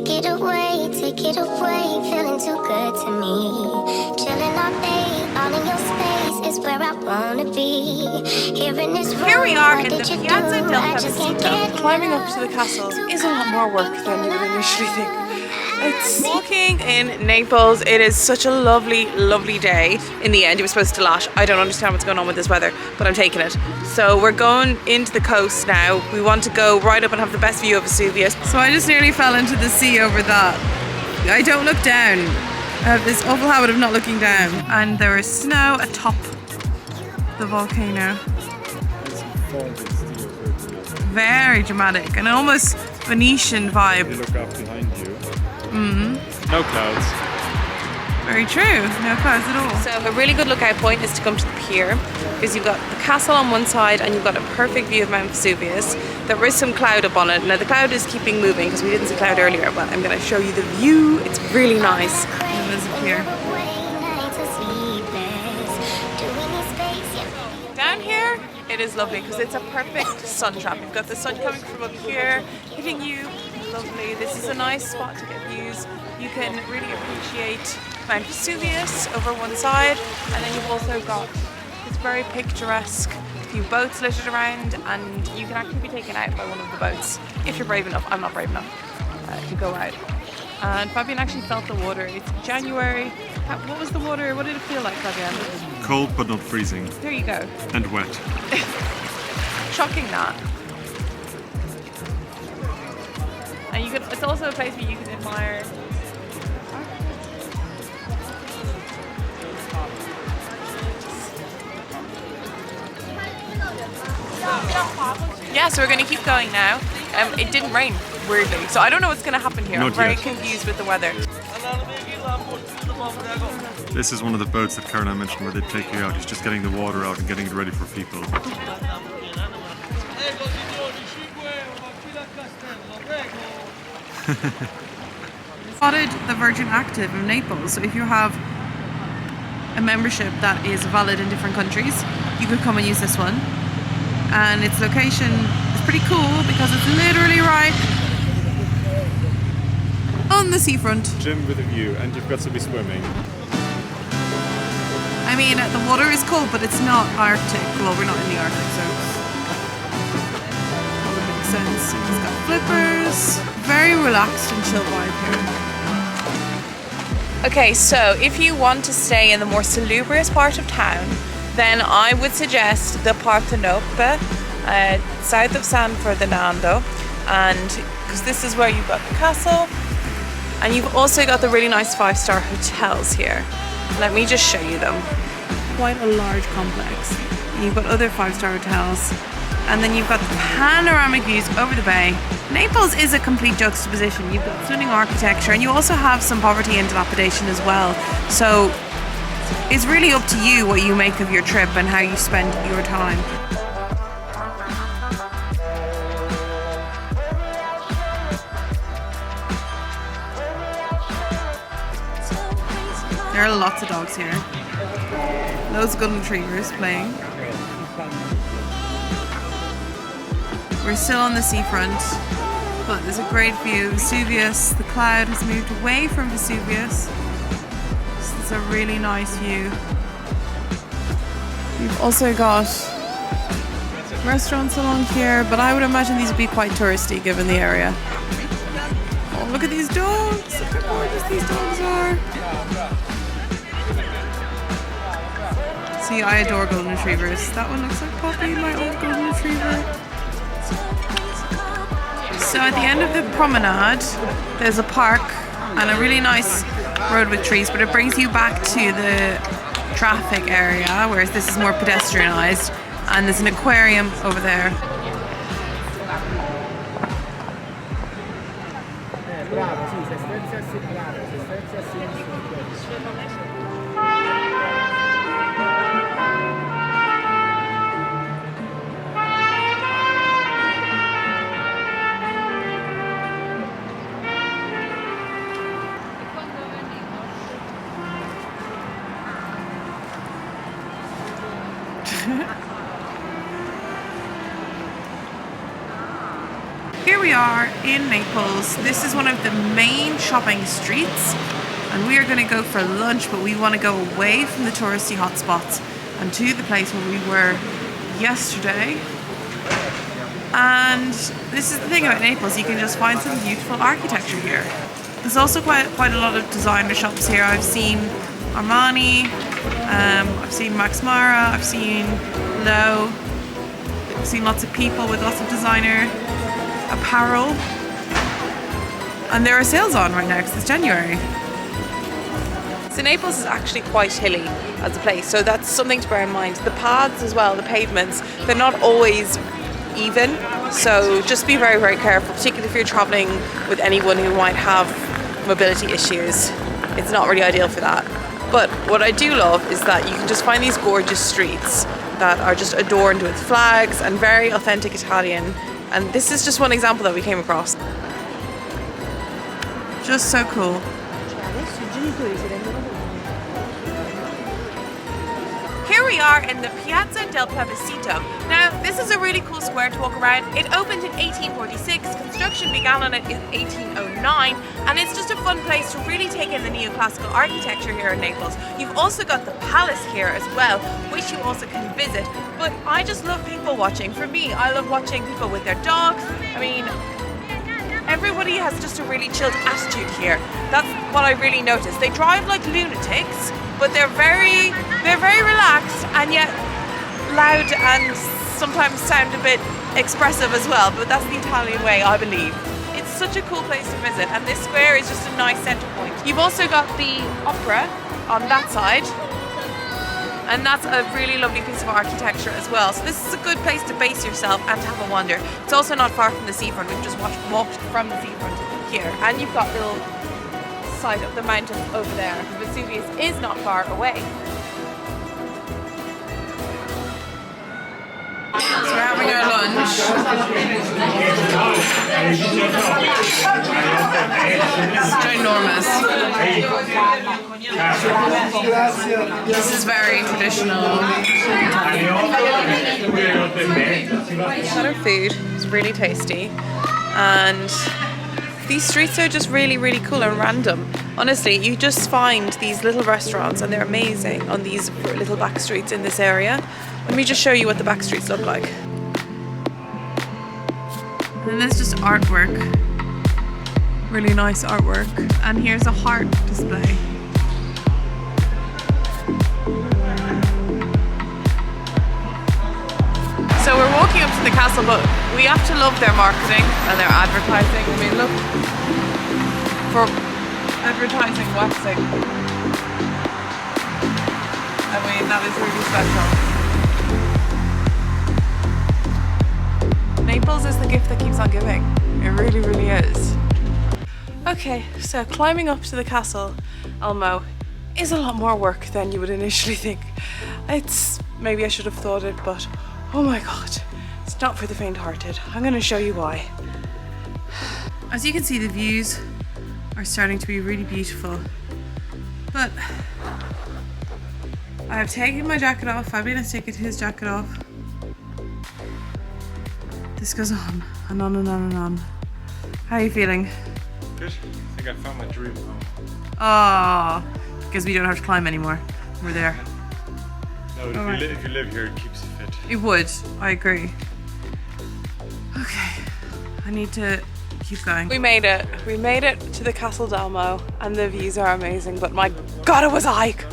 take it away, feeling too good to me. Chilling all day, all in your space is where I wanna be. Here we are in the Piazza del Plebicito. Climbing up to the castle is a lot more work than you would initially think. It's walking in Naples. It is such a lovely, lovely day. In the end, it was supposed to lash. I don't understand what's going on with this weather, but I'm taking it. So we're going into the coast now. We want to go right up and have the best view of Vesuvius. So I just nearly fell into the sea over that. I don't look down. I have this awful habit of not looking down. And there is snow atop the volcano. Very dramatic and almost Venetian vibe. You look up behind you. Mm-hmm. No clouds. Very true, no clouds at all. So a really good lookout point is to come to the pier, because you've got the castle on one side and you've got a perfect view of Mount Vesuvius. There is some cloud up on it. Now the cloud is keeping moving because we didn't see cloud earlier, but I'm going to show you the view. It's really nice. And there's a pier. Down here, it is lovely because it's a perfect sun trap. You've got the sun coming from up here, hitting you. Lovely. This is a nice spot to get views. You can really appreciate Mount Vesuvius over one side, and then you've also got this very picturesque few boats littered around, and you can actually be taken out by one of the boats if you're brave enough. I'm not brave enough to go out. And Fabian actually felt the water. It's January. What was the water? What did it feel like, Fabian? Cold but not freezing. There you go. And wet. Shocking that. And you can, it's also a place where you can admire yeah, so we're going to keep going now. It didn't rain, weirdly, so I don't know what's going to happen here. I'm very confused with the weather. This is one of the boats that Karen mentioned where they take you out. He's just getting the water out and getting it ready for people. Spotted the Virgin Active of Naples. So if you have a membership that is valid in different countries, you could come and use this one. And its location is pretty cool because it's literally right on the seafront. Gym with a view, and you've got to be swimming. I mean, the water is cold, but it's not Arctic. Well, we're not in the Arctic, so that would make sense. It's got flippers. Very relaxed and chill vibe here. Okay, so if you want to stay in the more salubrious part of town, then I would suggest the Parthenope, south of San Ferdinando, and because this is where you've got the castle, and you've also got the really nice 5-star hotels here. Let me just show you them. Quite a large complex. You've got other 5-star hotels, and then you've got the panoramic views over the bay. Naples is a complete juxtaposition. You've got stunning architecture, and you also have some poverty and dilapidation as well. So it's really up to you what you make of your trip and how you spend your time. There are lots of dogs here. Loads of golden retrievers playing. We're still on the seafront, but there's a great view of Vesuvius. The cloud has moved away from Vesuvius. So it's a really nice view. We've also got restaurants along here, but I would imagine these would be quite touristy given the area. Oh, look at these dogs! Look how gorgeous these dogs are! See, I adore golden retrievers. That one looks like Poppy, my old golden retriever. So at the end of the promenade, there's a park and a really nice road with trees, but it brings you back to the traffic area, whereas this is more pedestrianised, and there's an aquarium over there. Here we are are in Naples. This is one of the main shopping streets, and we are going to go for lunch, but we want to go away from the touristy hotspots and to the place where we were yesterday. And this is the thing about Naples, you can just find some beautiful architecture here. There's also quite a lot of designer shops here. I've seen Armani, I've seen Max Mara, I've seen Lowe, I've seen lots of people with lots of designer apparel. And there are sales on right now because it's January. So Naples is actually quite hilly as a place, so that's something to bear in mind. The paths as well, the pavements, they're not always even, so just be very, very careful, particularly if you're traveling with anyone who might have mobility issues. It's not really ideal for that. But what I do love is that you can just find these gorgeous streets that are just adorned with flags and very authentic Italian. And this is just one example that we came across. Just so cool. Here we are in the Piazza del Plebicito. Now, this is a really cool square to walk around. It opened in 1846, construction began on it in 1809, and it's just a fun place to really take in the neoclassical architecture here in Naples. You've also got the palace here as well, which you also can visit. But I just love people watching. For me, I love watching people with their dogs. I mean, everybody has just a really chilled attitude here. That's what I really noticed. They drive like lunatics, but they're very relaxed and yet loud and sometimes sound a bit expressive as well. But that's the Italian way, I believe. It's such a cool place to visit, and this square is just a nice centre point. You've also got the opera on that side, and that's a really lovely piece of architecture as well. So this is a good place to base yourself and to have a wander. It's also not far from the seafront. We've just walked from the seafront here, and you've got little sight of the mountains over there. Vesuvius is not far away. So we're having our lunch. It's ginormous. This is very traditional. Our food is really tasty, and these streets are just really, really cool and random. Honestly, you just find these little restaurants and they're amazing on these little back streets in this area. Let me just show you what the back streets look like. And there's just artwork. Really nice artwork. And here's a heart display. So we're walking up to the castle, but we have to love their marketing and their advertising. I mean, look, for advertising waxing. I mean, that is really special. Naples is the gift that keeps on giving. It really, really is. Okay, so climbing up to the Castel Elmo is a lot more work than you would initially think. Maybe I should have thought it, but oh my god, it's not for the faint-hearted. I'm going to show you why. As you can see, the views are starting to be really beautiful, but I have taken my jacket off. Fabian has taken his jacket off. This goes on and on and on and on. How are you feeling? Good. I think I found my dream home. Oh, because we don't have to climb anymore. We're there. No, if you live here, it keeps you fit. It would. I agree. Okay, I need to keep going. We made it. We made it to the Castel Elmo, and the views are amazing. But my God, it was a hike.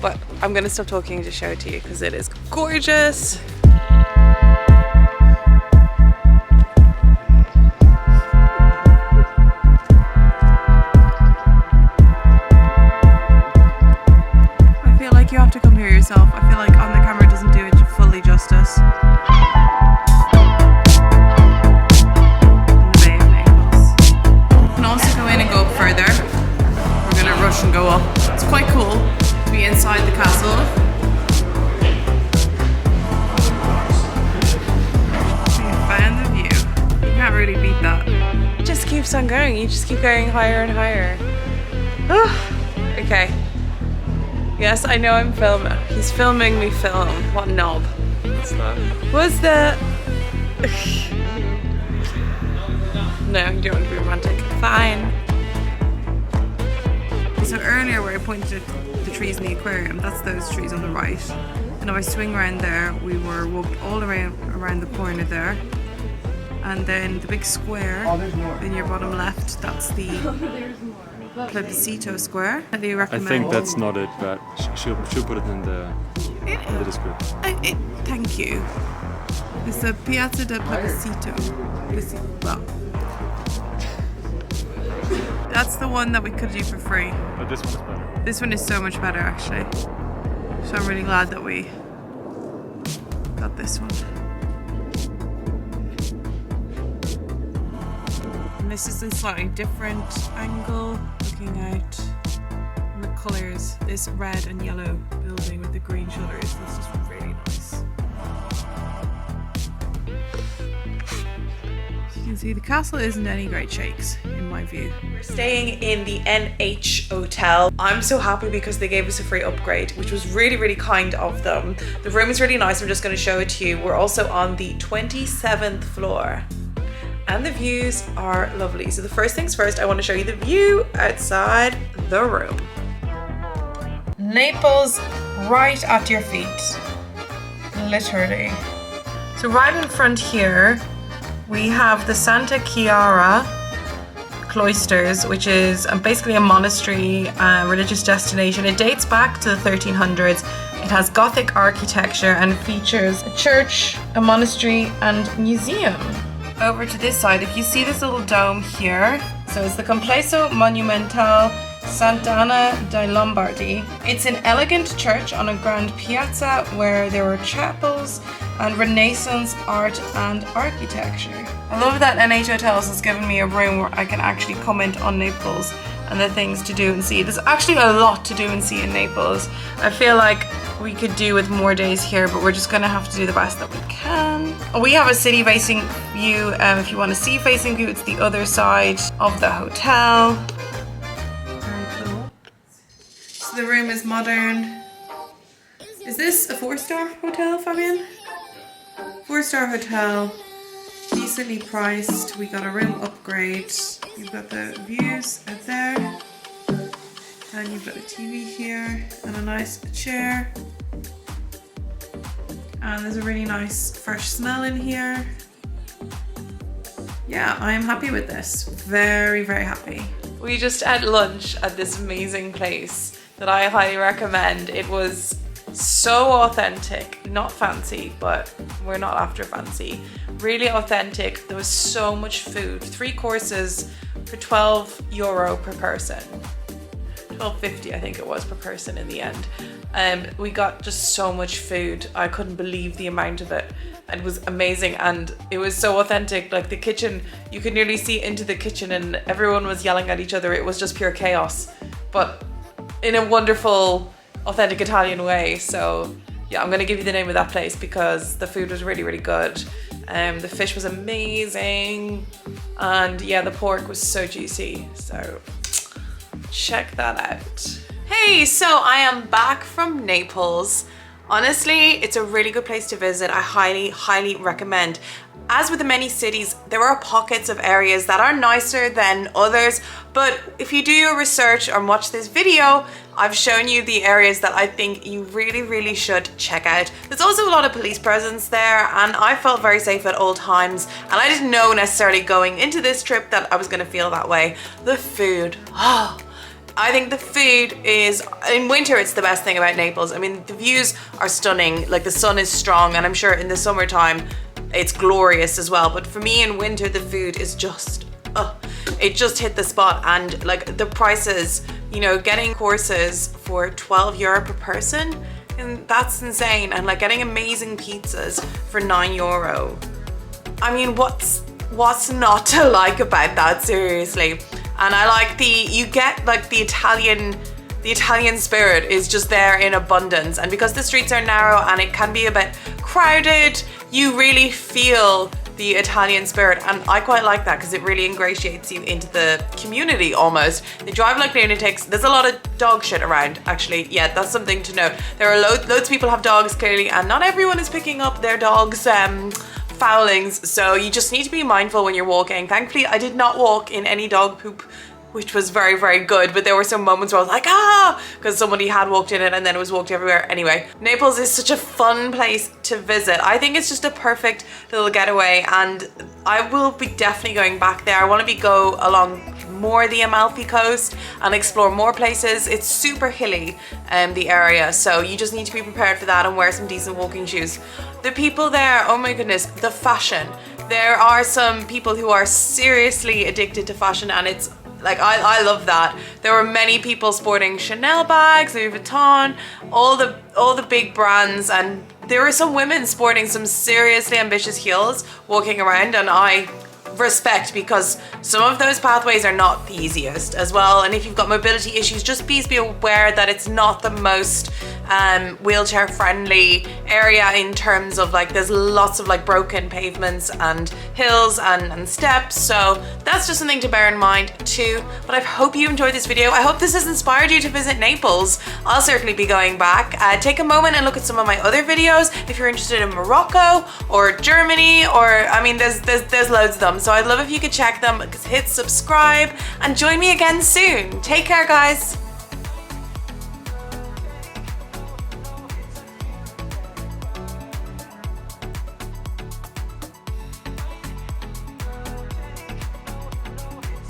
But I'm gonna stop talking and just show it to you because it is gorgeous. You have to come here yourself. I feel like on the camera it doesn't do it fully justice. In the Bay of Naples. You can also go in and go up further. We're gonna rush and go up. It's quite cool to be inside the castle. We found the view. You can't really beat that. It just keeps on going. You just keep going higher and higher. Okay. Yes, I know I'm filming. He's filming me film. What knob? What's that? Was the... No, you don't want to be romantic. Fine. So earlier where I pointed at the trees in the aquarium, that's those trees on the right. And if I swing around there, we were walked all around the corner there. And then the big square in your bottom left, that's the Plebicito square. How do you I recommend? think that's not it, but she'll put it in the description. Thank you. It's the Piazza del Plebicito. Well, that's the one that we could do for free. But this one is better. This one is so much better, actually. So I'm really glad that we got this one. And this is a slightly different angle, looking out on the colours. This red and yellow building with the green shutters. This is really nice. You can see the castle isn't in any great shakes, in my view. We're staying in the NH Hotel. I'm so happy because they gave us a free upgrade, which was really, really kind of them. The room is really nice. I'm just going to show it to you. We're also on the 27th floor. And the views are lovely. So the first things first, I want to show you the view outside the room. Naples right at your feet. Literally. So right in front here, we have the Santa Chiara cloisters, which is basically a monastery, religious destination. It dates back to the 1300s. It has Gothic architecture and features a church, a monastery, and museum. Over to this side, if you see this little dome here, so it's the Complesso Monumental Sant'Anna dei Lombardi. It's an elegant church on a grand piazza where there were chapels and Renaissance art and architecture. I love that NH Hotels has given me a room where I can actually comment on Naples and the things to do and see. There's actually a lot to do and see in Naples. I feel like we could do with more days here, but we're just gonna have to do the best that we can. We have a city facing view. If you want a sea facing view, it's the other side of the hotel. Very cool. So the room is modern. Is this a 4-star hotel, Fabian? 4-star hotel, decently priced. We got a room upgrade. You've got the views out there. And you've got a TV here and a nice chair. And there's a really nice fresh smell in here. Yeah, I am happy with this. Very, very happy. We just had lunch at this amazing place that I highly recommend. It was so authentic, not fancy, but we're not after fancy. Really authentic. There was so much food. 3 courses for €12 per person. $12.50 I think it was per person in the end. We got just so much food. I couldn't believe the amount of it. It was amazing and it was so authentic. Like the kitchen, you could nearly see into the kitchen and everyone was yelling at each other. It was just pure chaos, but in a wonderful, authentic Italian way. So yeah, I'm gonna give you the name of that place because the food was really, really good. The fish was amazing and yeah, the pork was so juicy. So check that out. Hey, so I am back from Naples. Honestly, it's a really good place to visit. I highly, highly recommend. As with many cities, there are pockets of areas that are nicer than others, but if you do your research or watch this video, I've shown you the areas that I think you really, really should check out. There's also a lot of police presence there, and I felt very safe at all times, and I didn't know necessarily going into this trip that I was gonna feel that way. The food, I think the food is, in winter it's the best thing about Naples. I mean, the views are stunning, like the sun is strong, and I'm sure in the summertime it's glorious as well. But for me in winter, the food is just, it just hit the spot. And like the prices, you know, getting courses for €12 per person, and that's insane. And like getting amazing pizzas for €9. I mean, what's not to like about that, seriously? And I like you get like the Italian spirit is just there in abundance. And because the streets are narrow and it can be a bit crowded, you really feel the Italian spirit. And I quite like that because it really ingratiates you into the community almost. They drive like lunatics. There's a lot of dog shit around, actually. Yeah, that's something to note. There are loads of people have dogs clearly, and not everyone is picking up their dogs foulings, so you just need to be mindful when you're walking. Thankfully, I did not walk in any dog poop, which was very, very good, but there were some moments where I was like, ah, because somebody had walked in it and then it was walked everywhere. Anyway, Naples is such a fun place to visit. I think it's just a perfect little getaway, and I will be definitely going back there. I want to go along more the Amalfi Coast and explore more places. It's super hilly, the area, so you just need to be prepared for that and wear some decent walking shoes. The people there, oh my goodness, the fashion. There are some people who are seriously addicted to fashion, and it's like, I love that. There were many people sporting Chanel bags, Louis Vuitton, all the big brands, and there were some women sporting some seriously ambitious heels walking around, and I respect, because some of those pathways are not the easiest as well. And if you've got mobility issues, just please be aware that it's not the most wheelchair friendly area, in terms of like, there's lots of like broken pavements and hills and steps, so that's just something to bear in mind too. But I hope you enjoyed this video. I hope this has inspired you to visit Naples. I'll certainly be going back. Take a moment and look at some of my other videos if you're interested in Morocco or Germany, or I mean, there's loads of them, so I'd love if you could check them. Hit subscribe and join me again soon. Take care, guys.